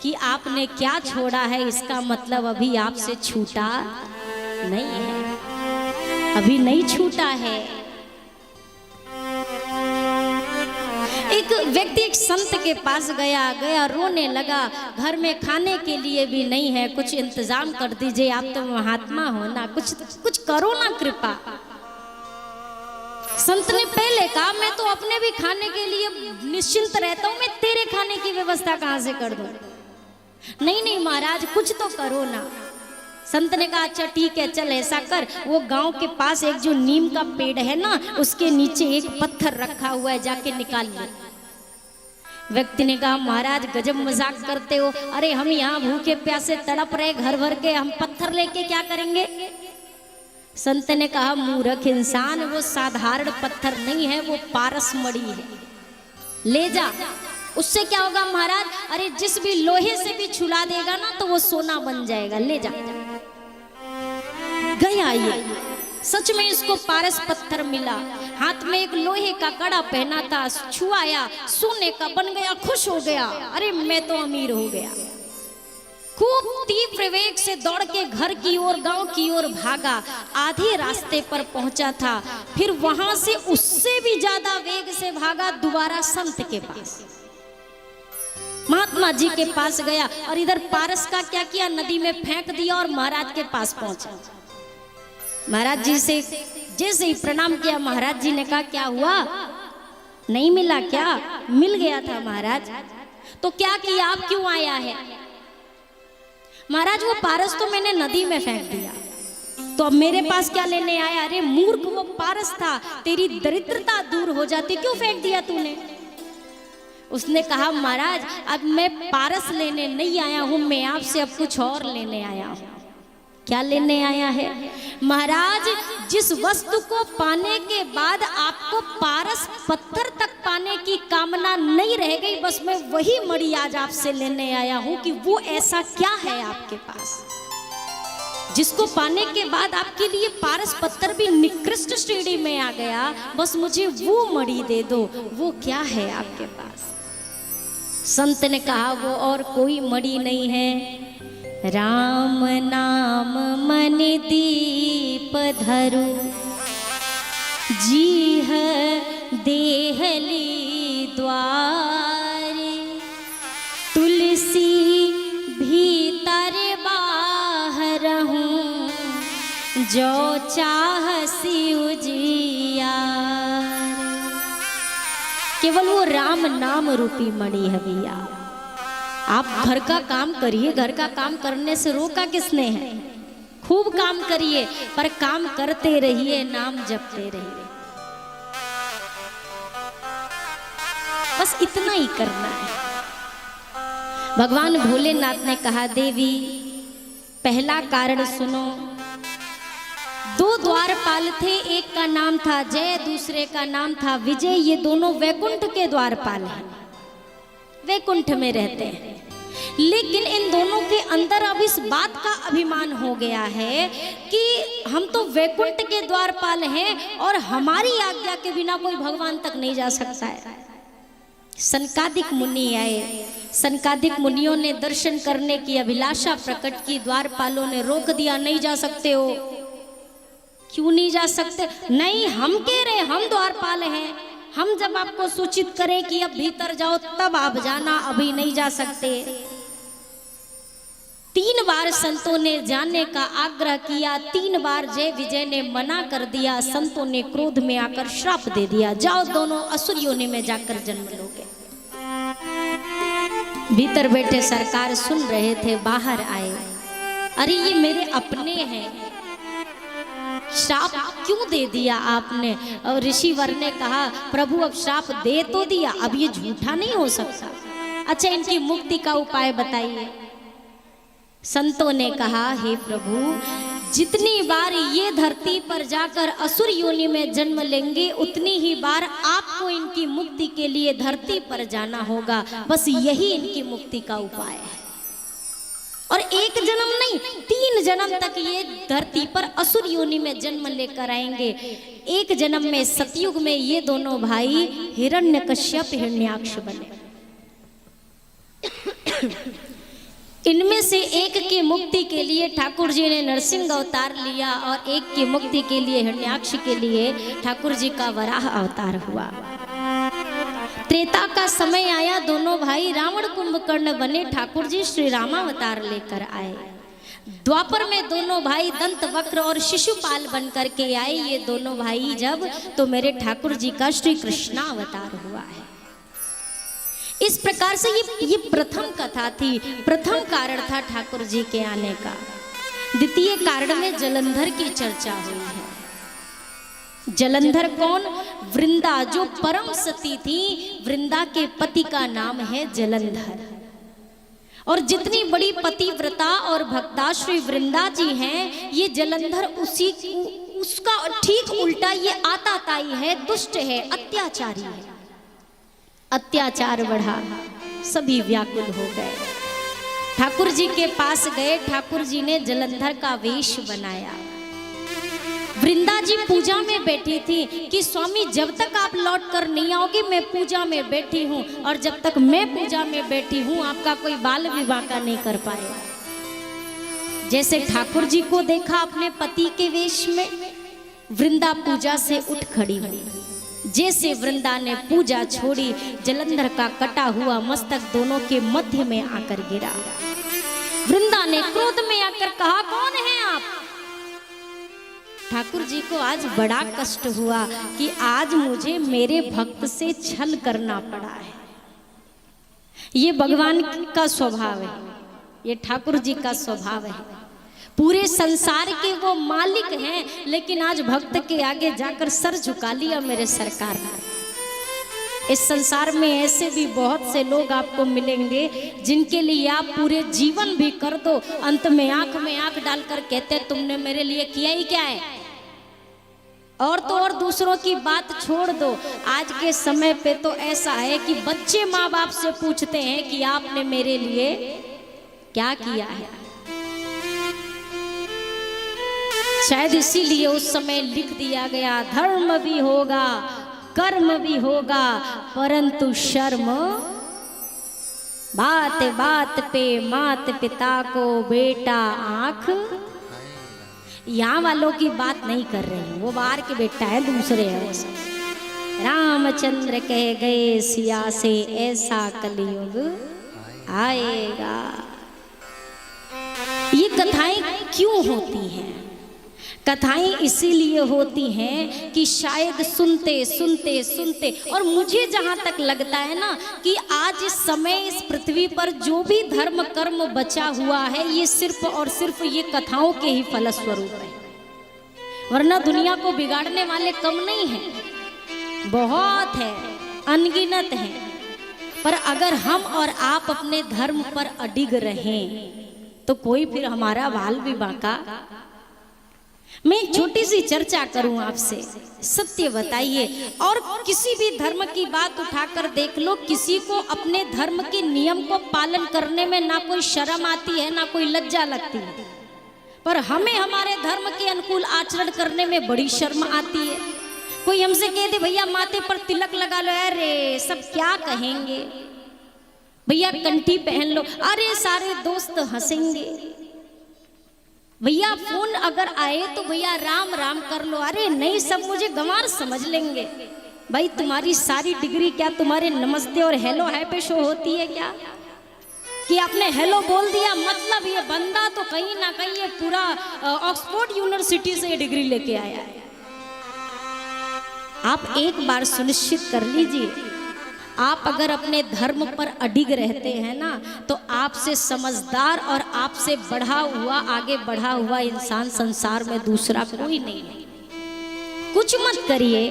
कि आपने क्या छोड़ा है, इसका मतलब अभी आपसे छूटा नहीं है, अभी नहीं छूटा है। एक व्यक्ति एक संत के पास गया रोने लगा, घर में खाने के लिए भी नहीं है, कुछ इंतजाम कर दीजिए, आप तो महात्मा हो ना, कुछ करो ना कृपा। संत ने पहले कहा मैं तो अपने भी खाने के लिए निश्चिंत रहता हूं, मैं तेरे खाने की व्यवस्था कहां से कर दूं? नहीं महाराज कुछ तो करो ना। संत ने कहा अच्छा ठीक है, चल ऐसा कर, वो गांव के पास एक जो नीम का पेड़ है ना, उसके नीचे एक पत्थर रखा हुआ है, जाके निकाल ले। व्यक्ति ने कहा महाराज गजब मजाक करते हो, अरे हम यहाँ भूखे प्यासे तड़प रहे घर भर के, हम पत्थर लेके क्या करेंगे? संत ने कहा मूर्ख इंसान, वो साधारण पत्थर नहीं है, वो पारस मणि है, ले जा। उससे क्या होगा महाराज? अरे जिस भी लोहे से भी छुला देगा ना तो वो सोना बन जाएगा, ले जा। गया ये, सच में इसको पारस पत्थर मिला, हाथ में एक लोहे का कड़ा पहना था, छुआया, सोने का बन गया, खुश हो गया, अरे मैं तो अमीर हो गया। खूब तीव्र वेग से दौड़ के घर की ओर, गांव की ओर भागा, आधे रास्ते पर पहुंचा था, फिर वहां से उससे भी ज्यादा वेग से भागा दोबारा संत के पास, महात्मा जी के पास गया, और इधर पारस का क्या किया, नदी में फेंक दिया और महाराज के पास पहुंचा। महाराज जी से जैसे ही प्रणाम किया, महाराज जी ने कहा क्या हुआ, नहीं मिला क्या? मिल गया था महाराज। तो क्या किया, आप क्यों आया है? महाराज वो पारस तो मैंने नदी में फेंक दिया, तो अब मेरे पास क्या लेने आया? अरे मूर्ख, वो पारस था, तेरी दरिद्रता दूर हो जाती, क्यों फेंक दिया तूने? उसने कहा महाराज अब मैं पारस लेने नहीं आया हूं, मैं आपसे अब कुछ और लेने आया हूं। क्या लेने आया है? महाराज, जिस वस्तु को पाने के बाद आपको पारस पत्थर तक पाने की कामना नहीं रह गई, बस मैं वही मणि आज आपसे लेने आया हूं कि वो ऐसा क्या है आपके पास जिसको पाने के बाद आपके लिए पारस पत्थर भी निकृष्ट श्रेणी में आ गया। बस मुझे वो मणि दे दो। वो क्या है आपके पास? संत ने कहा, वो और कोई मणि नहीं है, राम नाम मन दीप धरु, जी है देहली द्वारे, तुलसी भीतर बाहर हूँ, जो चाहसी उजियार। केवल वो राम नाम रूपी मणि है भैया। आप घर का काम करिए, घर का काम करने से रोका किसने है? खूब काम करिए, पर काम करते रहिए, नाम जपते रहिए, बस इतना ही करना है। भगवान भोलेनाथ ने कहा, देवी पहला कारण सुनो। दो द्वारपाल थे, एक का नाम था जय, दूसरे का नाम था विजय। ये दोनों वैकुंठ के द्वारपाल हैं, वैकुंठ में रहते हैं। लेकिन इन दोनों के अंदर अब इस बात का अभिमान हो गया है कि हम तो वैकुंठ के द्वारपाल हैं और हमारी आज्ञा के बिना कोई भगवान तक नहीं जा सकता है। सनकादिक मुनि आए, सनकादिक मुनियों ने दर्शन करने की अभिलाषा प्रकट की। द्वारपालों ने रोक दिया, नहीं जा सकते हो। क्यों नहीं जा सकते? नहीं, हम कह रहे, हम द्वारपाल हैं, हम जब आपको सूचित करें कि अब भीतर जाओ तब आप जाना, अभी नहीं जा सकते। 3 बार संतों ने जाने का आग्रह किया, 3 बार जय विजय ने मना कर दिया। संतों ने क्रोध में आकर श्राप दे दिया, जाओ दोनों असुर योनि में जाकर जन्म लोगे। भीतर बैठे सरकार सुन रहे थे, बाहर आए, अरे ये मेरे अपने हैं, श्राप क्यों दे दिया आपने? और ऋषिवर ने कहा, प्रभु अब श्राप दे तो दिया, अब ये झूठा नहीं हो सकता। अच्छा, इनकी मुक्ति का उपाय बताइए। संतों ने कहा, हे प्रभु, जितनी बार ये धरती पर जाकर असुर योनि में जन्म लेंगे, उतनी ही बार आपको इनकी मुक्ति के लिए धरती पर जाना होगा। बस यही इनकी मुक्ति का उपाय है। और 1 जन्म नहीं, 3 जन्म तक ये धरती पर असुर योनि में जन्म लेकर आएंगे। 1 जन्म में सतयुग में ये दोनों भाई हिरण्यकश्यप हिरण्याक्ष बने। इनमें से एक की मुक्ति के लिए ठाकुर जी ने नरसिंह अवतार लिया और एक की मुक्ति के लिए हिरण्याक्ष के लिए ठाकुर जी का वराह अवतार हुआ। त्रेता का समय आया, दोनों भाई रावण कुंभकर्ण बने, ठाकुर जी श्री रामावतार लेकर आए। द्वापर में दोनों भाई दंत वक्र और शिशुपाल बन करके आए। ये दोनों भाई जब, तो मेरे ठाकुर जी का श्री कृष्णावतार हुआ है। इस प्रकार से ये प्रथम कथा थी, प्रथम कारण था ठाकुर जी के आने का। द्वितीय कारण में जलंधर की चर्चा हुई है। जलंधर कौन? वृंदा, जो परम सती थी, वृंदा के पति का नाम है जलंधर। और जितनी बड़ी पतिव्रता और भक्ता श्री वृंदा जी हैं, ये जलंधर उसका ठीक उल्टा ये आताताई है, दुष्ट है, अत्याचारी है। अत्याचार बढ़ा, सभी व्याकुल हो गए। ठाकुर जी के पास गए, ठाकुर जी ने जलंधर का वेश बनाया। वृंदा जी पूजा में बैठी थी कि स्वामी जब तक आप लौट कर नहीं आओगे मैं पूजा में बैठी हूँ, और जब तक मैं पूजा में बैठी हूँ आपका कोई बाल विवाह का नहीं कर पाएगा। जैसे ठाकुर जी को देखा अपने पति के वेश में, वृंदा पूजा से उठ खड़ी हुई। जैसे वृंदा ने पूजा छोड़ी, जलंधर का कटा हुआ मस्तक दोनों के मध्य में आकर गिरा। वृंदा ने क्रोध में आकर कहा, कौन है आप? ठाकुर जी को आज बड़ा कष्ट हुआ कि आज मुझे मेरे भक्त से छल करना पड़ा है। ये भगवान का स्वभाव है, ये ठाकुर जी का स्वभाव है। पूरे संसार के वो मालिक हैं, लेकिन आज भक्त के आगे जाकर सर झुका लिया मेरे सरकार ने। इस संसार में ऐसे भी बहुत से लोग आपको मिलेंगे जिनके लिए आप पूरे जीवन भी कर दो, अंत में आंख डालकर कहते हैं तुमने मेरे लिए किया ही क्या है। और तो और दूसरों की बात छोड़ दो, आज के समय पे तो ऐसा है कि बच्चे माँ बाप से पूछते हैं कि आपने मेरे लिए क्या किया है। शायद इसीलिए उस समय लिख दिया गया, धर्म भी होगा कर्म भी होगा परंतु शर्म बात बात पे मात पिता को बेटा आंख। यहाँ वालों की बात नहीं कर रहे हैं, वो बाहर के बेटा है, दूसरे हैं वो सब। रामचंद्र कह गए सिया से ऐसा कलयुग आएगा। ये कथाएं क्यों होती हैं? कथाएं इसीलिए होती हैं कि शायद सुनते सुनते सुनते, और मुझे जहां तक लगता है ना कि आज इस समय इस पृथ्वी पर जो भी धर्म कर्म बचा हुआ है ये सिर्फ और सिर्फ ये कथाओं के ही फलस्वरूप है, वरना दुनिया को बिगाड़ने वाले कम नहीं हैं, बहुत है, अनगिनत हैं। पर अगर हम और आप अपने धर्म पर अडिग रहें तो कोई फिर हमारा बाल भी बांका। मैं एक छोटी सी चर्चा करूं आपसे, सत्य बताइए, और किसी भी धर्म की बात उठाकर देख लो, किसी को अपने धर्म के नियम को पालन करने में ना कोई शर्म आती है ना कोई लज्जा लगती है, पर हमें हमारे धर्म के अनुकूल आचरण करने में बड़ी शर्म आती है। कोई हमसे कह दे भैया माथे पर तिलक लगा लो, अरे सब क्या कहेंगे, भैया कंठी पहन लो, अरे सारे दोस्त हंसेंगे, भैया फोन अगर आए तो भैया राम राम कर लो, अरे नहीं सब मुझे गंवार समझ लेंगे। भाई तुम्हारी सारी डिग्री क्या तुम्हारे नमस्ते और हेलो है पे शो होती है क्या? कि आपने हेलो बोल दिया मतलब ये बंदा तो कहीं ना कहीं ये पूरा ऑक्सफोर्ड यूनिवर्सिटी से ये डिग्री लेके आया है। आप एक बार सुनिश्चित कर लीजिए, आप अगर अपने धर्म पर अडिग रहते हैं ना तो आपसे समझदार और आपसे बढ़ा हुआ आगे बढ़ा हुआ इंसान संसार में दूसरा कोई नहीं है। कुछ मत करिए,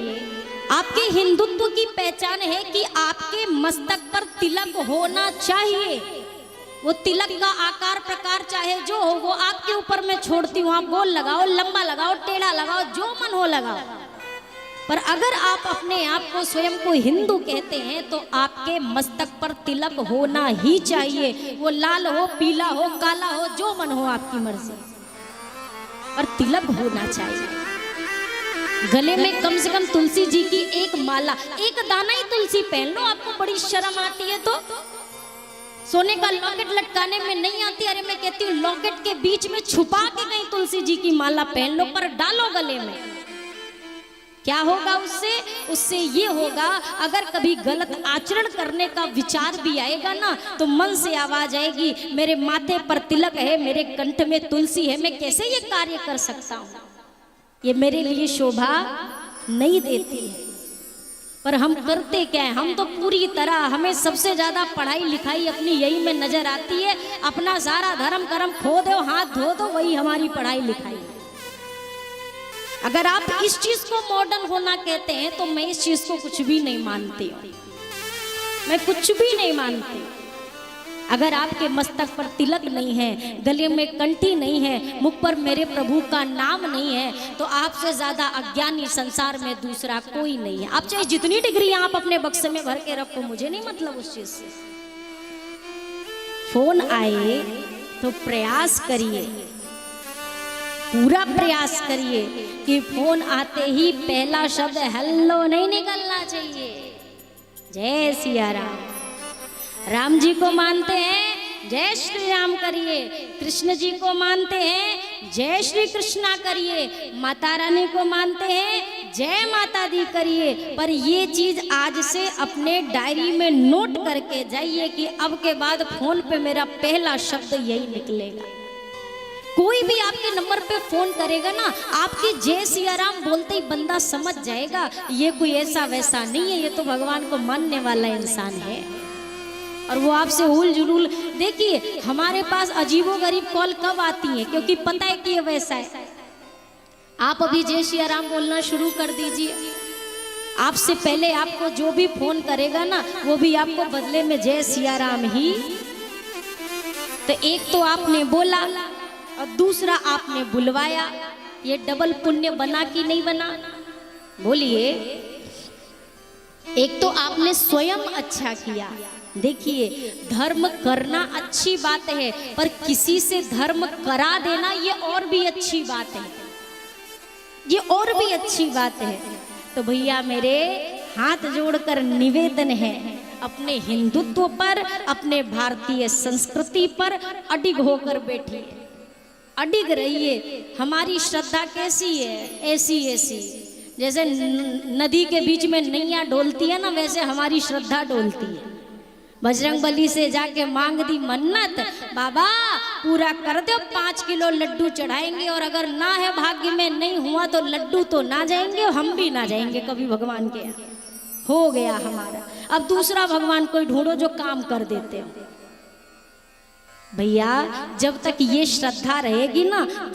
आपके हिंदुत्व की पहचान है कि आपके मस्तक पर तिलक होना चाहिए। वो तिलक का आकार प्रकार चाहे जो हो वो आपके ऊपर मैं छोड़ती हूँ, आप गोल लगाओ, लंबा लगाओ, टेढ़ा लगाओ, जो मन हो लगाओ। पर अगर आप अपने आप को स्वयं को हिंदू कहते हैं तो आपके मस्तक पर तिलक होना ही चाहिए, वो लाल हो, पीला हो, काला हो, जो मन हो आपकी मर्जी, पर तिलक होना चाहिए। गले में कम से कम तुलसी जी की एक माला, एक दाना ही तुलसी पहन लो, आपको बड़ी शर्म आती है तो सोने का लॉकेट लटकाने में नहीं आती, अरे मैं कहती हूँ लॉकेट के बीच में छुपा के कहीं तुलसी जी की माला पहन लो, पर डालो गले में। क्या होगा उससे? उससे ये होगा, अगर कभी गलत आचरण करने का विचार भी आएगा ना तो मन से आवाज आएगी, मेरे माथे पर तिलक है, मेरे कंठ में तुलसी है, मैं कैसे ये कार्य कर सकता हूँ, ये मेरे लिए शोभा नहीं देती है। पर हम करते क्या है? हम तो पूरी तरह, हमें सबसे ज्यादा पढ़ाई लिखाई अपनी यही में नजर आती है, अपना सारा धर्म कर्म खो दो, हाथ धो दो, वही हमारी पढ़ाई लिखाई। अगर आप इस चीज को मॉडर्न होना कहते हैं तो मैं इस चीज को कुछ भी नहीं मानती हूँ, मैं कुछ भी नहीं मानती। अगर आपके मस्तक पर तिलक नहीं है, गले में कंठी नहीं है, मुख पर मेरे प्रभु का नाम नहीं है, तो आपसे ज्यादा अज्ञानी संसार में दूसरा कोई नहीं है। आप चाहे जितनी डिग्री आप अपने बक्से में भर के रखो, मुझे नहीं मतलब उस चीज से। फोन आए तो प्रयास करिए, पूरा प्रयास करिए कि फोन आते ही पहला शब्द हेलो नहीं निकलना चाहिए। जय सिया राम। राम जी को मानते हैं, जय श्री राम करिए। कृष्ण जी को मानते हैं, जय श्री कृष्णा करिए। माता रानी को मानते हैं, जय माता दी करिए। पर ये चीज आज से अपने डायरी में नोट करके जाइए कि अब के बाद फोन पे मेरा पहला शब्द यही निकलेगा। कोई भी आपके नंबर पे फोन करेगा ना, आपकी जय सिया राम बोलते ही बंदा समझ जाएगा ये कोई ऐसा वैसा नहीं है, ये तो भगवान को मानने वाला इंसान है। और वो आपसे उल जुलूल, देखिए हमारे पास अजीबो गरीब कॉल कब आती है, क्योंकि पता है कि ये वैसा है। आप अभी जय सिया राम बोलना शुरू कर दीजिए, आपसे पहले आपको जो भी फोन करेगा ना, वो भी आपको बदले में जय सिया राम ही। तो एक तो आपने बोला और दूसरा आपने बुलवाया, ये डबल पुण्य बना कि नहीं बना? बोलिए। एक तो आपने स्वयं अच्छा किया। देखिए, धर्म करना अच्छी बात है, पर किसी से धर्म करा देना ये और भी अच्छी बात है, ये और भी अच्छी बात है। तो भैया मेरे हाथ जोड़कर निवेदन है, अपने हिंदुत्व पर, अपने भारतीय संस्कृति पर अडिग होकर बैठिए, अडिग रहिए। हमारी श्रद्धा कैसी है? ऐसी ऐसी, जैसे नदी के बीच में नैया डोलती है ना, वैसे हमारी श्रद्धा डोलती है। बजरंगबली से जाके मांग दी मन्नत, बाबा पूरा कर दो, 5 किलो लड्डू चढ़ाएंगे, और अगर ना है भाग्य में, नहीं हुआ तो लड्डू तो ना जाएंगे, हम भी ना जाएंगे कभी भगवान के यहाँ। हो गया हमारा। अब दूसरा भगवान कोई ढूंढो जो काम कर देते हो। भैया जब तक ये श्रद्धा रहेगी ना,